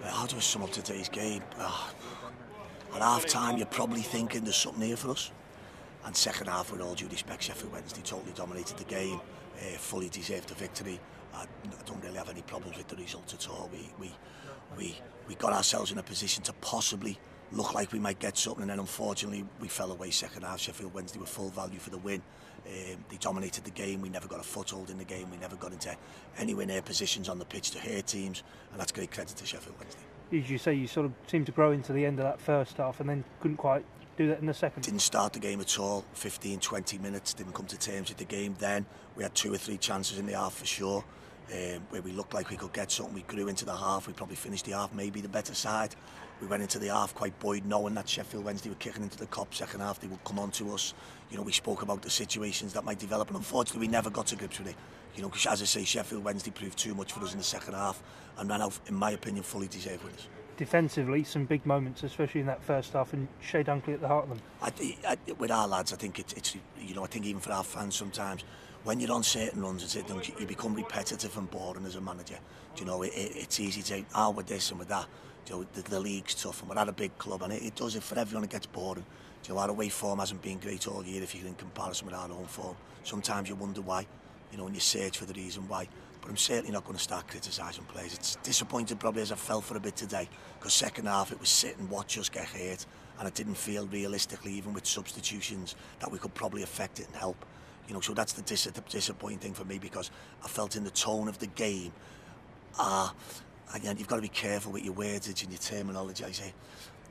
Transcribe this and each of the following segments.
How do I sum up today's game? At half-time, you're probably thinking there's something here for us. And second half, with all due respect, Sheffield Wednesday totally dominated the game, fully deserved the victory. I don't really have any problems with the result at all. We got ourselves in a position to possibly look like we might get something, and then unfortunately we fell away second half. Sheffield Wednesday were full value for the win. They dominated the game. We never got a foothold in the game. We never got into anywhere near positions on the pitch to hurt teams, and that's great credit to Sheffield Wednesday. As you say, you sort of seemed to grow into the end of that first half and then couldn't quite do that in the second. Didn't start the game at all. 15-20 minutes, didn't come to terms with the game. Then we had 2 or 3 chances in the half for sure, where we looked like we could get something. We grew into the half. We probably finished the half maybe the better side. We went into the half quite buoyed, knowing that Sheffield Wednesday were kicking into the cop. Second half, they would come on to us. You know, we spoke about the situations that might develop, and unfortunately we never got to grips with it. You know, because as I say, Sheffield Wednesday proved too much for us in the second half and ran out, in my opinion, fully deserved winners. Defensively, some big moments, especially in that first half, and Shea Dunkley at the heart of them. With our lads, I think it's you know, I think even for our fans sometimes, when you're on certain runs, you become repetitive and boring as a manager. You know, it's easy to say, with this and with that. You know, the league's tough, and we're at a big club, and it does it for everyone. It gets boring. You know, our away form hasn't been great all year if you're in comparison with our own form. Sometimes you wonder why, you know, and you search for the reason why. But I'm certainly not going to start criticising players. It's disappointed probably as I felt for a bit today, because second half it was sit and watch us get hurt, and it didn't feel realistically, even with substitutions, that we could probably affect it and help. You know, so that's the disappointing thing for me, because I felt in the tone of the game, again, you've got to be careful with your wordage and your terminology. I say,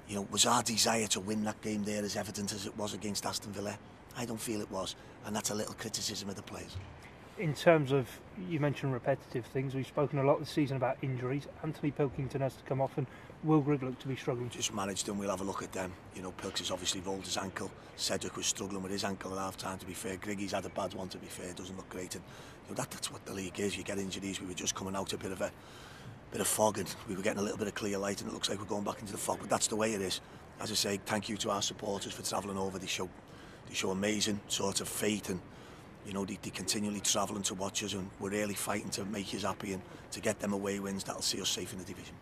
you know, was our desire to win that game there as evident as it was against Aston Villa? I don't feel it was, and that's a little criticism of the players. In terms of, you mentioned repetitive things, we've spoken a lot this season about injuries. Anthony Pilkington has to come off, and Will Grigg looked to be struggling. Just managed them, we'll have a look at them. You know, Pilks has obviously rolled his ankle. Cedric was struggling with his ankle at half-time, to be fair. Griggy's had a bad one, to be fair. Doesn't look great. And you know, that's what the league is. You get injuries. We were just coming out a bit of fog, and we were getting a little bit of clear light, and it looks like we're going back into the fog. But that's the way it is. As I say, thank you to our supporters for travelling over. They show amazing sort of faith, and you know, they continually travelling to watch us, and we're really fighting to make us happy and to get them away wins that'll see us safe in the division.